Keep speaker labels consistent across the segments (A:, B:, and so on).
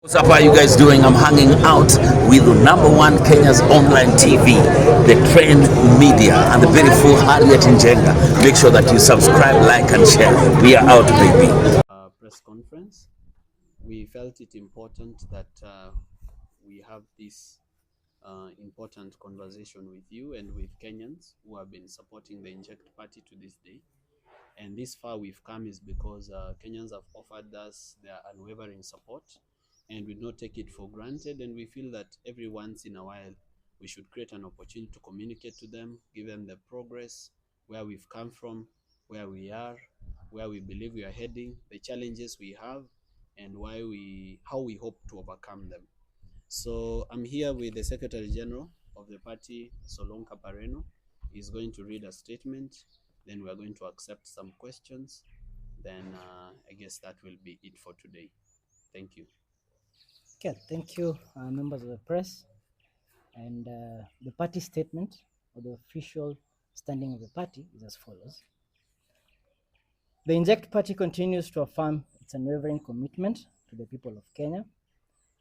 A: What's up, how are you guys doing? I'm hanging out with the number one Kenya's online TV, the Trend Media, and the beautiful Harriet Inject. Make sure that you subscribe, like, and share. We are out, baby.
B: Press conference. We felt it important that we have this important conversation with you and with Kenyans who have been supporting the Inject Party to this day. And this far we've come is because Kenyans have offered us their unwavering support, and we don't take it for granted. And we feel that every once in a while we should create an opportunity to communicate to them, give them the progress, where we've come from, where we are, where we believe we are heading, the challenges we have, and how we hope to overcome them. So I'm here with the Secretary General of the party, Solon Capareno. He's going to read a statement, then we are going to accept some questions. Then I guess that will be it for today. Thank you.
C: Okay, thank you, members of the press. And the party statement or the official standing of the party is as follows. The Inject Party continues to affirm its unwavering commitment to the people of Kenya,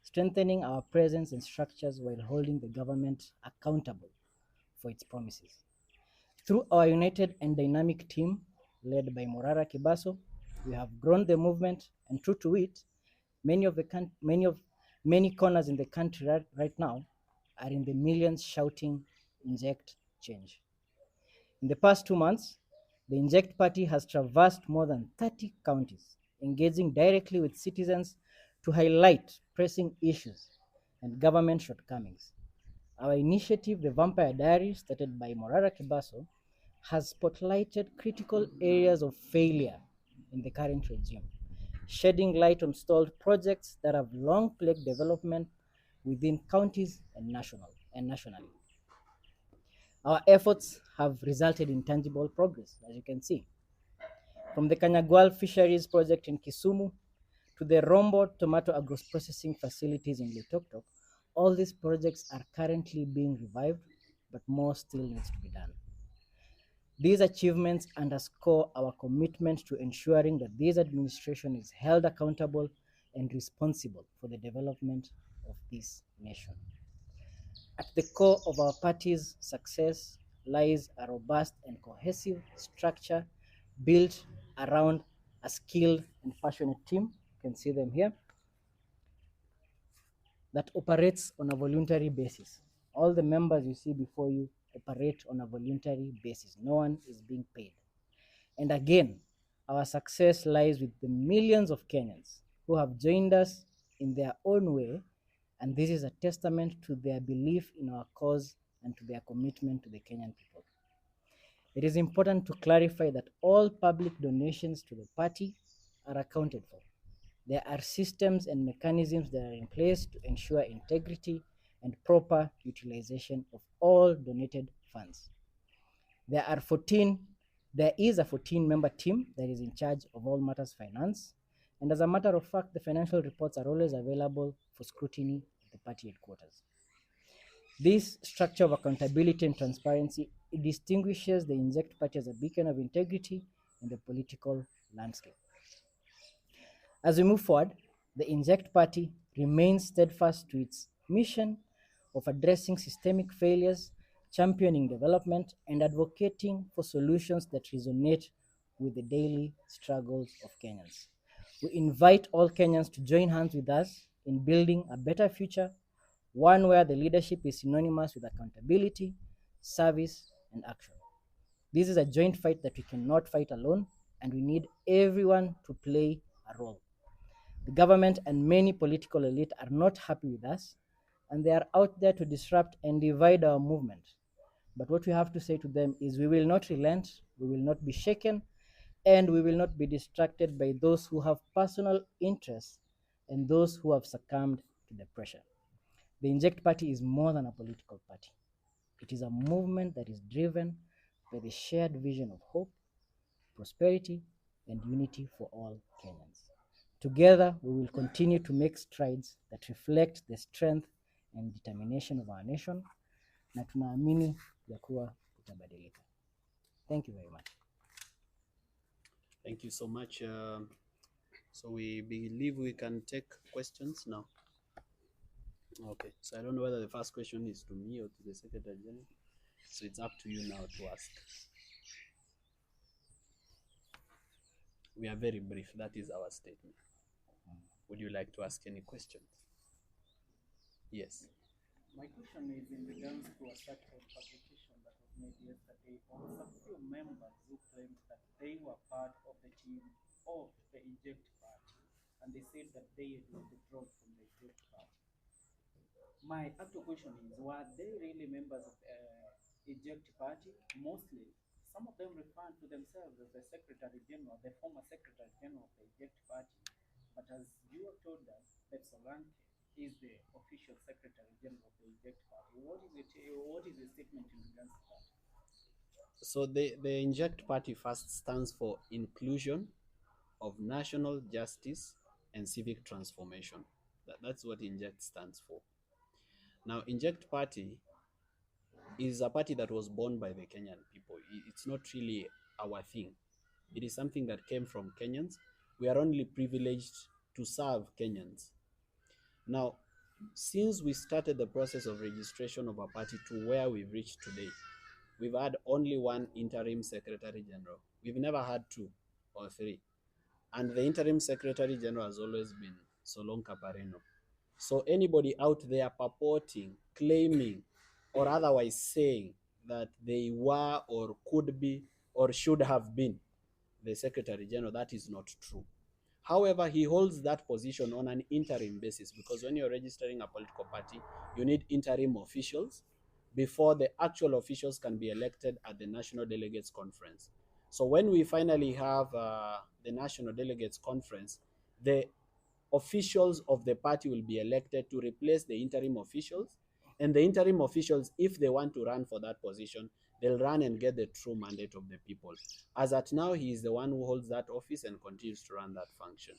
C: strengthening our presence and structures while holding the government accountable for its promises. Through our united and dynamic team, led by Morara Kebaso, we have grown the movement, and true to it, many corners in the country right now are in the millions shouting, "Inject change." In the past 2 months, the Inject Party has traversed more than 30 counties, engaging directly with citizens to highlight pressing issues and government shortcomings. Our initiative, the Vampire Diary, started by Morara Kebaso, has spotlighted critical areas of failure in the current regime, shedding light on stalled projects that have long plagued development within counties and nationally. Our efforts have resulted in tangible progress, as you can see. From the Kanyagwal Fisheries Project in Kisumu to the Rombo Tomato Agro-Processing Facilities in Litoktok, all these projects are currently being revived, but more still needs to be done. These achievements underscore our commitment to ensuring that this administration is held accountable and responsible for the development of this nation. At the core of our party's success lies a robust and cohesive structure built around a skilled and passionate team. You can see them here, that operates on a voluntary basis. All the members you see before you operate on a voluntary basis. No one is being paid. And again, our success lies with the millions of Kenyans who have joined us in their own way, and this is a testament to their belief in our cause and to their commitment to the Kenyan people. It is important to clarify that all public donations to the party are accounted for. There are systems and mechanisms that are in place to ensure integrity and proper utilization of all donated funds. There is a 14-member team that is in charge of all matters finance, and as a matter of fact, the financial reports are always available for scrutiny at the party headquarters. This structure of accountability and transparency, it distinguishes the Inject Party as a beacon of integrity in the political landscape. As we move forward, the Inject Party remains steadfast to its mission of addressing systemic failures, championing development, and advocating for solutions that resonate with the daily struggles of Kenyans. We invite all Kenyans to join hands with us in building a better future, one where the leadership is synonymous with accountability, service, and action. This is a joint fight that we cannot fight alone, and we need everyone to play a role. The government and many political elite are not happy with us, and they are out there to disrupt and divide our movement. But what we have to say to them is we will not relent, we will not be shaken, and we will not be distracted by those who have personal interests and those who have succumbed to the pressure. The Inject Party is more than a political party. It is a movement that is driven by the shared vision of hope, prosperity, and unity for all Kenyans. Together, we will continue to make strides that reflect the strength and determination of our nation, na tunaamini ya kuwa itabadilika. Thank you very much.
B: Thank you so much. So we believe we can take questions now. Okay, so I don't know whether the first question is to me or to the Secretary General. So it's up to you now to ask. We are very brief. That is our statement. Would you like to ask any questions? Yes.
C: My question is in regards to a certain publication that was made yesterday on some few members who claimed that they were part of the team of the Inject party, and they said that they had withdrawn from the Inject party. My actual question is, were they really members of the Eject Party? Mostly, some of them refer to themselves as the Secretary General, the former Secretary General of the Eject Party. But as you have told us, that Solanke is the official Secretary General of the Eject Party. What is the statement in regards to that?
B: So the Inject Party first stands for Inclusion of National Justice and Civic Transformation. That's what Inject stands for. Now, Inject Party is a party that was born by the Kenyan people. It's not really our thing. It is something that came from Kenyans. We are only privileged to serve Kenyans. Now, since we started the process of registration of a party to where we've reached today, we've had only one interim secretary general. We've never had two or three. And the interim secretary general has always been Solonka Pareno. So anybody out there purporting, claiming, or otherwise saying that they were or could be or should have been the Secretary General, that is not true. However, he holds that position on an interim basis because when you're registering a political party, you need interim officials before the actual officials can be elected at the National Delegates Conference. So when we finally have the National Delegates Conference, the officials of the party will be elected to replace the interim officials. And the interim officials, if they want to run for that position, they'll run and get the true mandate of the people. As at now, he is the one who holds that office and continues to run that function.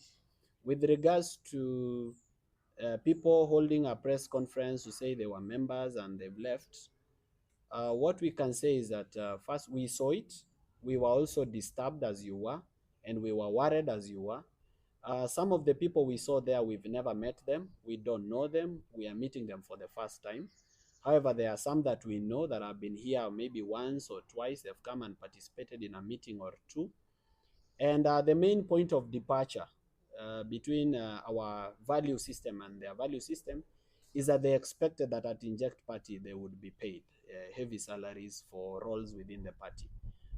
B: With regards to people holding a press conference to say they were members and they've left, what we can say is that first, we saw it. We were also disturbed as you were, and we were worried as you were. Some of the people we saw there, we've never met them. We don't know them. We are meeting them for the first time. However, there are some that we know that have been here maybe once or twice. They've come and participated in a meeting or two. And the main point of departure between our value system and their value system is that they expected that at Inject Party they would be paid heavy salaries for roles within the party.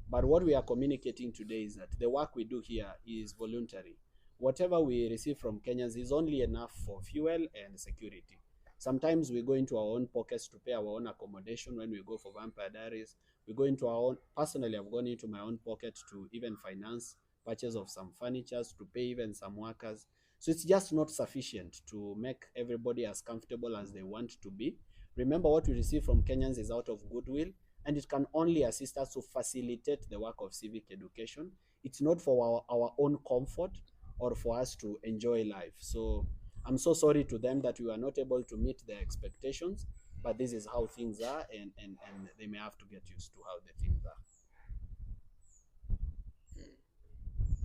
B: But what we are communicating today is that the work we do here is voluntary. Whatever we receive from Kenyans is only enough for fuel and security. Sometimes we go into our own pockets to pay our own accommodation when we go for Vampire Diaries. We go into our own, personally, I've gone into my own pocket to even finance purchase of some furnitures, to pay even some workers. So it's just not sufficient to make everybody as comfortable as they want to be. Remember, what we receive from Kenyans is out of goodwill, and it can only assist us to facilitate the work of civic education. It's not for our own comfort or for us to enjoy life. So I'm so sorry to them that we were not able to meet their expectations, but this is how things are, and they may have to get used to how the things are.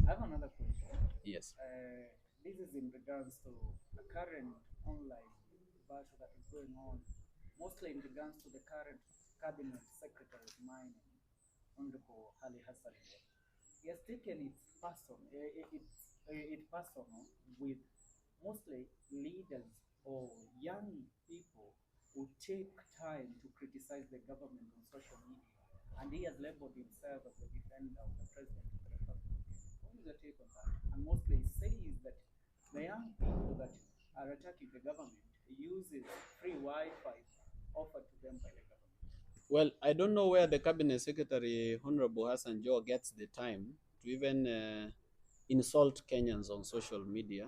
C: I have another question.
B: Yes.
C: This is in regards to the current online battle that is going on, mostly in regards to the current cabinet secretary of mining, Honorable Hassan. He has taken it personal with mostly leaders or young people who take time to criticize the government on social media, and he has labeled himself as the defender of the president of the republic. What is your take on that? And mostly says that the young people that are attacking the government uses free Wi-Fi offered to them by the government.
B: Well, I don't know where the cabinet secretary, Honorable Hassan Joho, gets the time to even insult Kenyans on social media,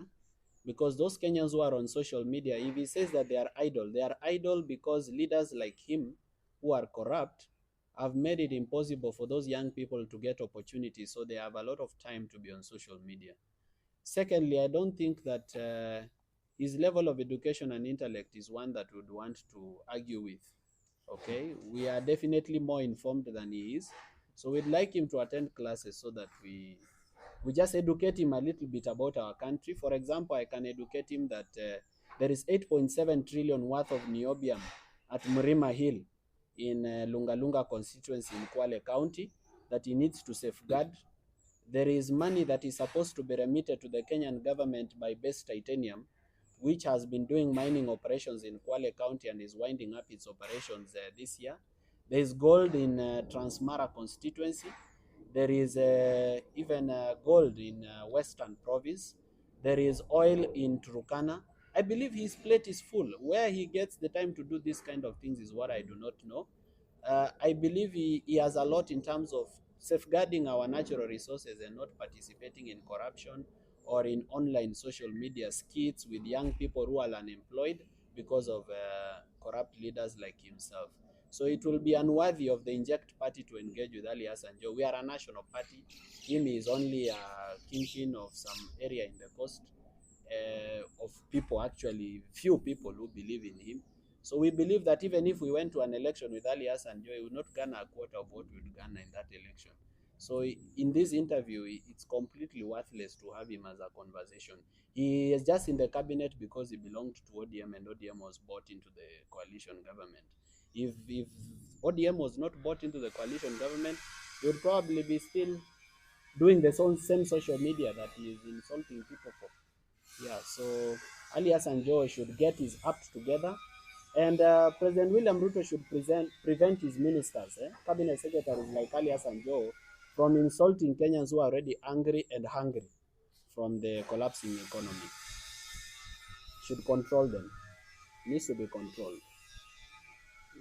B: because those Kenyans who are on social media, if he says that they are idle because leaders like him who are corrupt have made it impossible for those young people to get opportunities, so they have a lot of time to be on social media. Secondly, I don't think that his level of education and intellect is one that would want to argue with. Okay, we are definitely more informed than he is, so we'd like him to attend classes so that we just educate him a little bit about our country. For example, I can educate him that There is 8.7 trillion worth of niobium at Mrima Hill in Lunga constituency in Kwale County that he needs to safeguard. There is money that is supposed to be remitted to the Kenyan government by Base Titanium, which has been doing mining operations in Kwale County and is winding up its operations this year. There is gold in Transmara constituency. There is even gold in Western Province. There is oil in Turkana. I believe his plate is full. Where he gets the time to do these kind of things is what I do not know. I believe he has a lot in terms of safeguarding our natural resources and not participating in corruption or in online social media skits with young people who are unemployed because of corrupt leaders like himself. So it will be unworthy of the Inject party to engage with Ali Hassan Joho. We are a national party. Him is only a kingpin of some area in the coast of people, actually, few people who believe in him. So we believe that even if we went to an election with Ali Hassan Joho, he would not garner a quarter of what we would garner in that election. So in this interview, it's completely worthless to have him as a conversation. He is just in the cabinet because he belonged to ODM and ODM was bought into the coalition government. If ODM was not bought into the coalition government, he would probably be still doing the same social media that he is insulting people for. Yeah, so Ali Hassan Joho should get his act together, and President William Ruto should prevent his ministers, cabinet secretaries like Ali Hassan Joho, from insulting Kenyans who are already angry and hungry from the collapsing economy. Should control them. Needs to be controlled.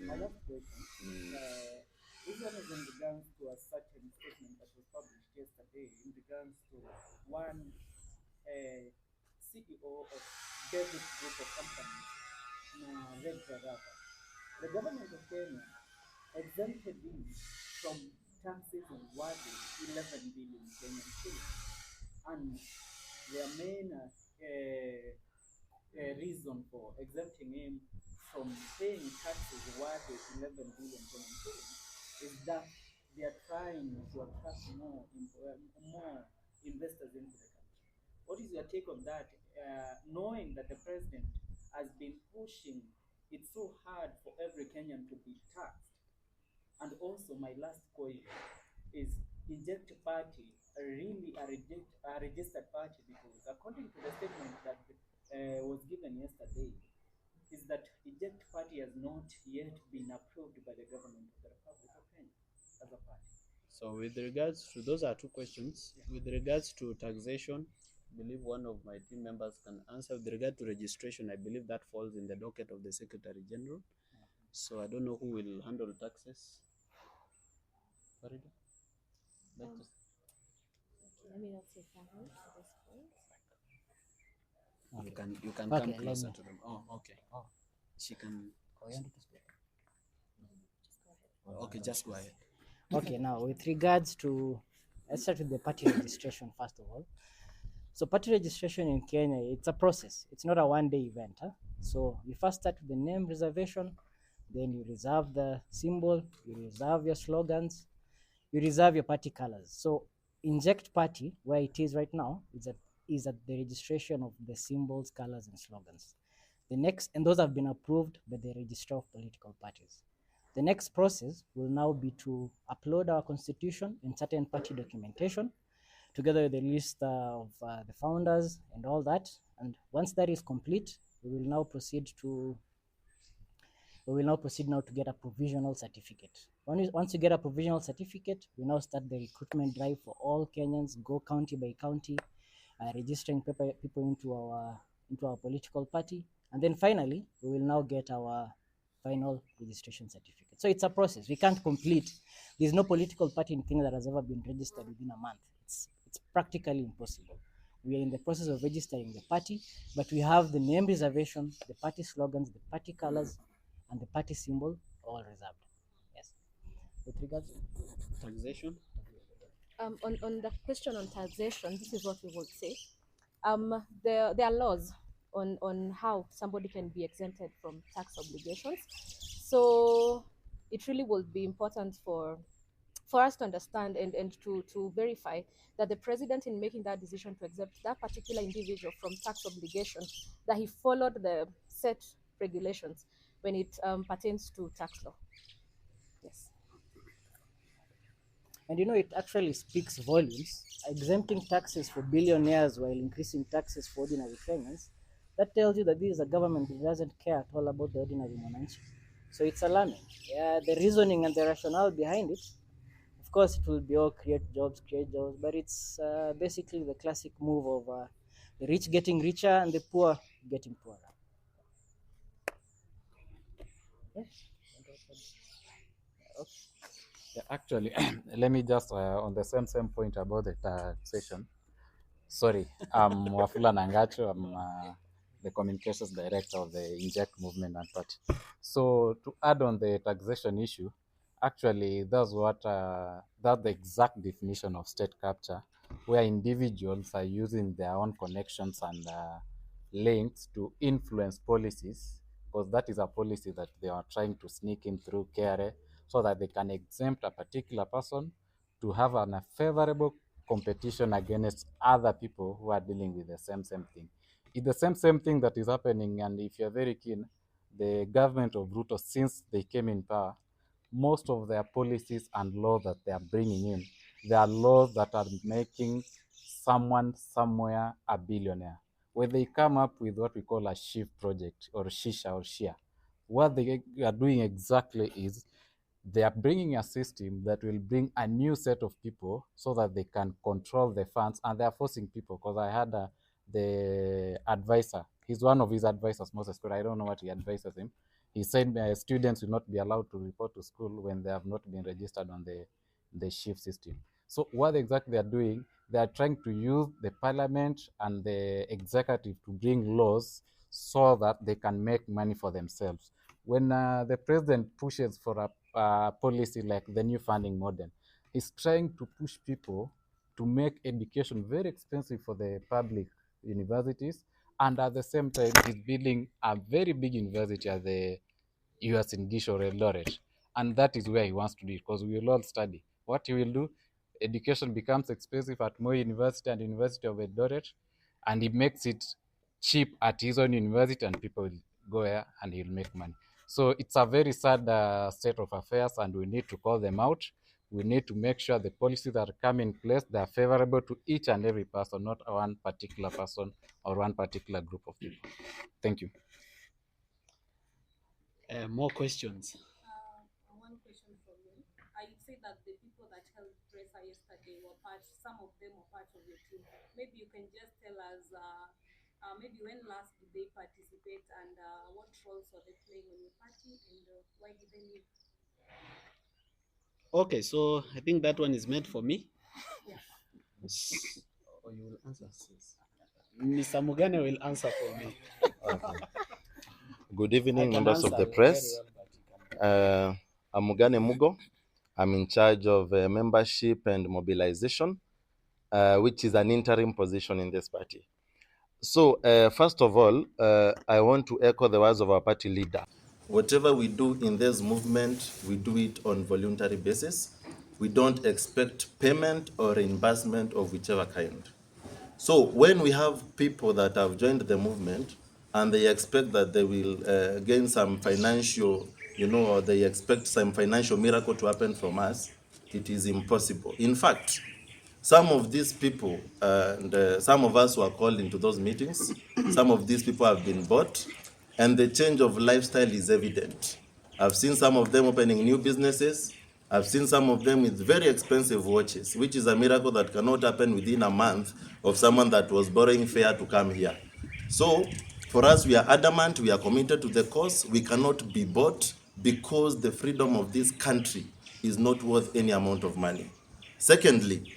D: My last question. This one is in regards to a certain statement that was published yesterday in regards to one CEO of David Group of Companies, Red Morara. The government of Kenya exempted him from taxes worth 11 billion Kenyan shillings, and their main reason for exempting him from paying taxes worth 11 billion Kenyan shillings is that they are trying to attract more investors into the country. What is your take on that, knowing that the president has been pushing it so hard for every Kenyan to be taxed? And also, my last question is: Inject party really a registered party? Because according to the statement that was given yesterday, is that Inject party has not yet been approved by the government of the Republic of Kenya as a party.
B: So with regards to, those are two questions. Yeah. With regards to taxation, I believe one of my team members can answer. With regard to registration, I believe that falls in the docket of the Secretary General. So I don't know who will handle taxes. Farida?
E: Okay, let me not say family at this point.
B: You can
C: Okay,
B: come closer to them. Oh, okay.
C: Oh.
B: She can.
C: Oh, you want to speak?
E: Just go ahead.
B: Okay, just go ahead.
C: Okay, now with regards to, let's start with the party registration first of all. So party registration in Kenya, it's a process. It's not a one-day event. So you first start with the name reservation, then you reserve the symbol, you reserve your slogans, you reserve your party colors. So Inject Party, where it is right now, is at the registration of the symbols, colors, and slogans. The next, and those have been approved by the Registrar of Political Parties. The next process will now be to upload our constitution and certain party documentation, together with the list of the founders and all that. And once that is complete, we will now proceed now to get a provisional certificate. Once you get a provisional certificate, we now start the recruitment drive for all Kenyans, go county by county, registering people into our political party. And then finally, we will now get our final registration certificate. So it's a process. We can't complete. There's no political party in Kenya that has ever been registered within a month. It's practically impossible. We are in the process of registering the party, but we have the name reservation, the party slogans, the party colors, and the party symbol all reserved. Yes. With regards to
B: taxation,
E: on the question on taxation, this is what we would say. There are laws on how somebody can be exempted from tax obligations. So it really will be important for for us to understand and to verify that the president, in making that decision to exempt that particular individual from tax obligation, that he followed the set regulations when it pertains to tax law. Yes.
C: And it actually speaks volumes. Exempting taxes for billionaires while increasing taxes for ordinary Kenyans, that tells you that this is a government that doesn't care at all about the ordinary Mwananchi. So it's alarming. Yeah, the reasoning and the rationale behind it, of course, it will be all create jobs, but it's basically the classic move of the rich getting richer and the poor getting poorer. Yeah. Okay.
F: Yeah, actually, let me just on the same point about the taxation. Sorry, I'm Wafula Nangacho. I'm the communications director of the Inject movement and party. So to add on the taxation issue, actually that's the exact definition of state capture, where individuals are using their own connections and links to influence policies, because that is a policy that they are trying to sneak in through KRA, so that they can exempt a particular person to have a favorable competition against other people who are dealing with the same thing. It's the same thing that is happening, and if you're very keen, the government of Ruto, since they came in power, most of their policies and laws that they are bringing in, they are laws that are making someone somewhere a billionaire. When they come up with what we call a shift project or shisha or shia, what they are doing exactly is they are bringing a system that will bring a new set of people so that they can control the funds, and they are forcing people. Because I had the advisor, he's one of his advisors, Moses Kura. I don't know what he advises him. He said students will not be allowed to report to school when they have not been registered on the shift system. So what exactly they are doing, they are trying to use the parliament and the executive to bring laws so that they can make money for themselves. When the president pushes for a policy like the new funding model, he's trying to push people to make education very expensive for the public universities, and at the same time, he's building a very big university at the US in Gish or Eldoret, and that is where he wants to do it, because we will all study. What he will do, education becomes expensive at Moi University and University of Eldoret, and he makes it cheap at his own university, and people will go there and he'll make money. So it's a very sad state of affairs, and we need to call them out. We need to make sure the policies that come in place, they are favorable to each and every person, not one particular person or one particular group of people. Thank you.
B: More questions?
G: One question from me. You said that the people that held presser yesterday some of them were part of your team. Maybe you can just tell us, maybe when last did they participate, and what roles were they playing on your party, and why did they leave?
B: Okay, so I think that one is meant for me.
G: Yeah.
B: Or you will answer. Mr. Mugane will answer for me.
H: Okay. Good evening, members of the press. I'm Mugane Mugo. I'm in charge of membership and mobilization, which is an interim position in this party. So, first of all, I want to echo the words of our party leader. Whatever we do in this movement, we do it on voluntary basis. We don't expect payment or reimbursement of whichever kind. So when we have people that have joined the movement and they expect that they will gain some financial, or they expect some financial miracle to happen from us, it is impossible. In fact, some of these people, and some of us who are called into those meetings, some of these people have been bought, and the change of lifestyle is evident. I've seen some of them opening new businesses. I've seen some of them with very expensive watches, which is a miracle that cannot happen within a month of someone that was borrowing fare to come here. So for us, we are adamant, we are committed to the cause. We cannot be bought, because the freedom of this country is not worth any amount of money. Secondly,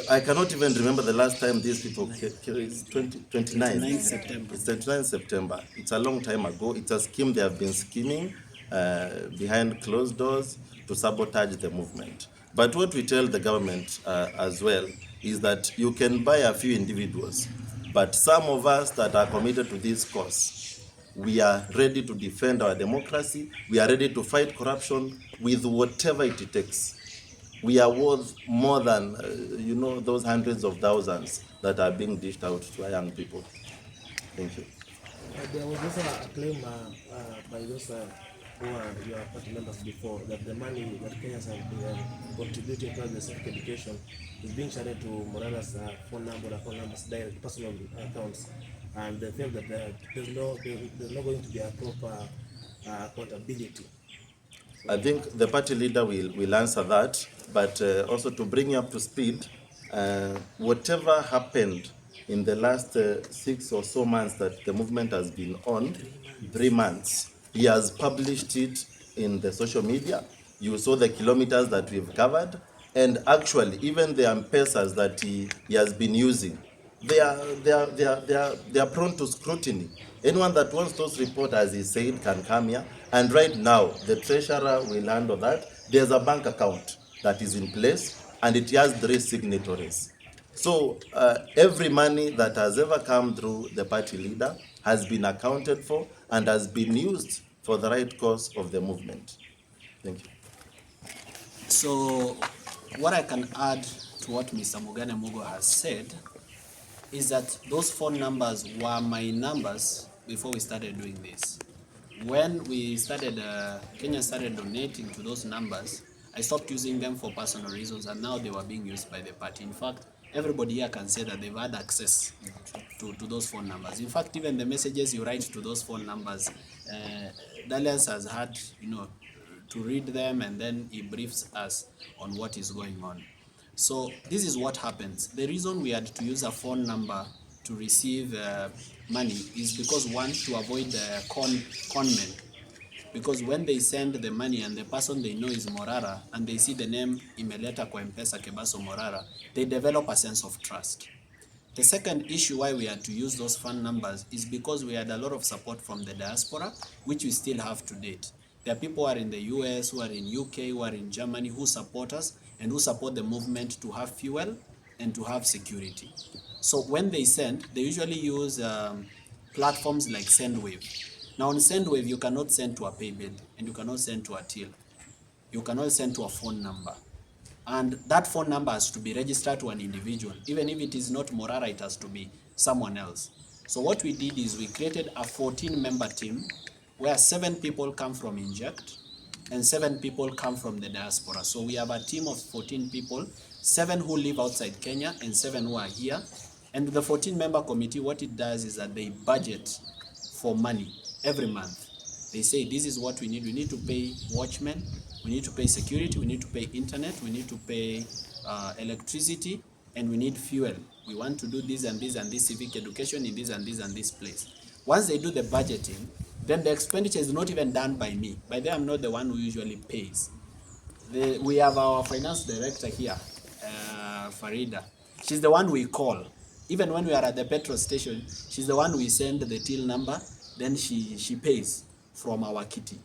H: I cannot even remember the last time these people came. It's 29
B: September.
H: It's 29 September. It's a long time ago. It's a scheme they have been scheming behind closed doors to sabotage the movement. But what we tell the government as well is that you can buy a few individuals, but some of us that are committed to this cause, We are ready to defend our democracy. We are ready to fight corruption with whatever it takes. We are worth more than, those hundreds of thousands that are being dished out to our young people. Thank you.
I: There was also a claim by those who are your party members before that the money that Kenyans have been contributing towards the civic education is being channeled to Morara's phone numbers, direct personal accounts, and they feel that there's not going to be a proper accountability.
H: I think the party leader will answer that, but also to bring you up to speed, whatever happened in the last 6 or so months that the movement has been on, 3 months, he has published it in the social media. You saw the kilometers that we've covered, and actually even the M-Pesas that he has been using, they are prone to scrutiny. Anyone that wants those reports, as he said, can come here. And right now, the treasurer will handle that. There's a bank account that is in place, and it has 3 signatories. So every money that has ever come through the party leader has been accounted for and has been used for the right cause of the movement. Thank you.
B: So what I can add to what Mr. Mugane Mugo has said is that those phone numbers were my numbers before we started doing this. When we started, Kenya started donating to those numbers, I stopped using them for personal reasons, and now they were being used by the party. In fact, everybody here can say that they've had access to those phone numbers. In fact, even the messages you write to those phone numbers, Dalias has had, to read them, and then he briefs us on what is going on. So this is what happens. The reason we had to use a phone number to receive money is because, one, to avoid con men. Because when they send the money and the person they know is Morara and they see the name imeleta kwa M-Pesa Kebaso Morara, they develop a sense of trust. The second issue why we had to use those phone numbers is because we had a lot of support from the diaspora, which we still have to date. There are people who are in the US, who are in UK, who are in Germany, who support us and who support the movement to have fuel and to have security. So when they send, they usually use platforms like SendWave. Now on SendWave, you cannot send to a pay bill and you cannot send to a till. You cannot send to a phone number. And that phone number has to be registered to an individual. Even if it is not Morara, it has to be someone else. So what we did is we created a 14-member team where 7 people come from Inject and 7 people come from the diaspora. So we have a team of 14 people, 7 who live outside Kenya and 7 who are here. And the 14-member committee, what it does is that they budget for money every month. They say, this is what we need. We need to pay watchmen, we need to pay security, we need to pay internet, we need to pay electricity, and we need fuel. We want to do this and this and this civic education in this and this and this place. Once they do the budgeting, then the expenditure is not even done by me. By then, I'm not the one who usually pays. We have our finance director here, Farida. She's the one we call. Even when we are at the petrol station, she's the one we send the till number, then she pays from our kitty.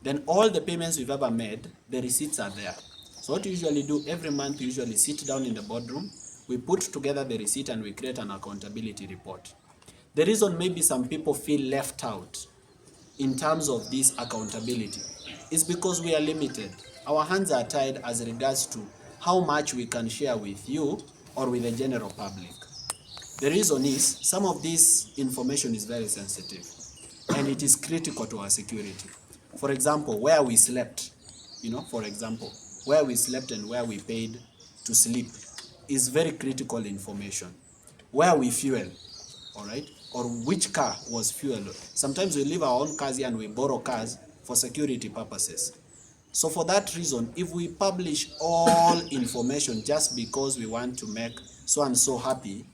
B: Then all the payments we've ever made, the receipts are there. So what we usually do every month, we usually sit down in the boardroom, we put together the receipt and we create an accountability report. The reason maybe some people feel left out in terms of this accountability is because we are limited. Our hands are tied as regards to how much we can share with you or with the general public. The reason is some of this information is very sensitive and it is critical to our security. For example, where we slept, for example, where we slept and where we paid to sleep is very critical information. Where we fuel, all right, or which car was fueled. Sometimes we leave our own cars here and we borrow cars for security purposes. So for that reason, if we publish all information just because we want to make so and so happy,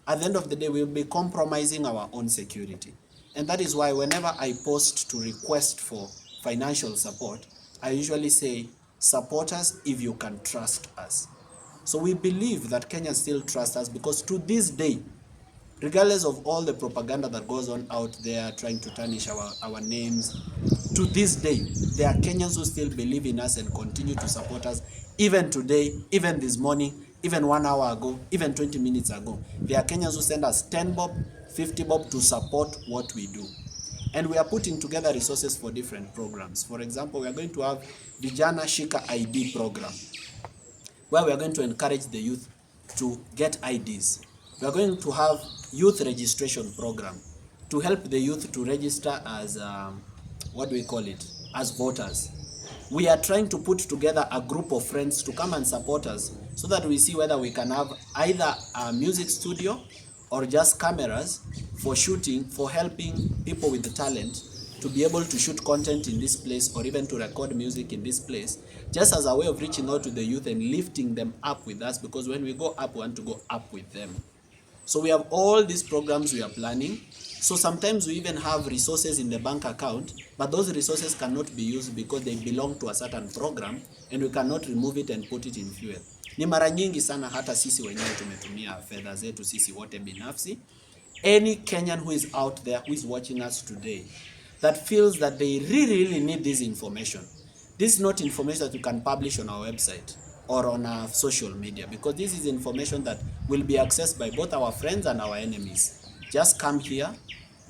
B: at the end of the day, we'll be compromising our own security. And that is why whenever I post to request for financial support, I usually say, support us if you can trust us. So we believe that Kenyans still trust us because to this day, regardless of all the propaganda that goes on out there trying to tarnish our names, to this day, there are Kenyans who still believe in us and continue to support us. Even today, even this morning, even 1 hour ago, even 20 minutes ago, there are Kenyans who send us 10 bob, 50 bob to support what we do. And we are putting together resources for different programs. For example, we are going to have Vijana Shika ID program, where we are going to encourage the youth to get IDs. We are going to have youth registration program to help the youth to register as, what do we call it, as voters. We are trying to put together a group of friends to come and support us so that we see whether we can have either a music studio or just cameras for shooting, for helping people with the talent to be able to shoot content in this place or even to record music in this place, just as a way of reaching out to the youth and lifting them up with us, because when we go up, we want to go up with them. So we have all these programs we are planning. So sometimes we even have resources in the bank account, but those resources cannot be used because they belong to a certain program and we cannot remove it and put it in fuel. Ni mara nyingi sana hata sisi wenyewe tumetumia fedha zetu sisi wote binafsi. Any Kenyan who is out there, who is watching us today, that feels that they really need this information. This is not information that you can publish on our website or on our social media, because this is information that will be accessed by both our friends and our enemies. Just come here,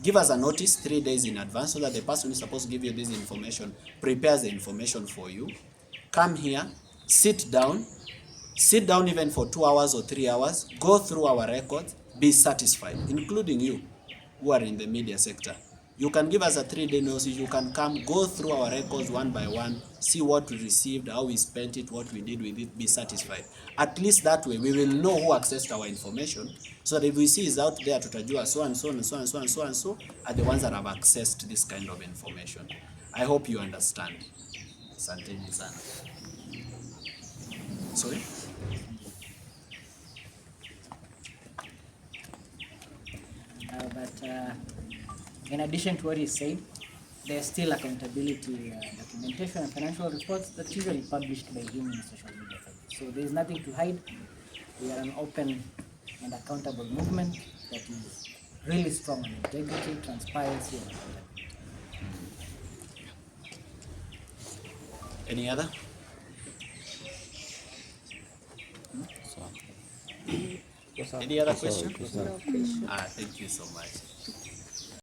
B: give us a notice 3 days in advance so that the person who is supposed to give you this information prepares the information for you. Come here, sit down even for 2 hours or 3 hours, go through our records, be satisfied, including you who are in the media sector. You can give us a 3-day notice, you can come, go through our records one by one, see what we received, how we spent it, what we did with it, be satisfied. At least that way, we will know who accessed our information, so that if we see is out there, tutajua so and so and so and so and so and so are the ones that have accessed this kind of information. I hope you understand. Asanteni sana. Sorry?
C: But in addition to what he said, there's still accountability documentation and financial reports that's usually published by him in social media. So there's nothing to hide. We are an open and accountable movement that is really strong on integrity, transparency, and accountability.
B: Any other? Any other question?
E: No question.
B: Thank you so much.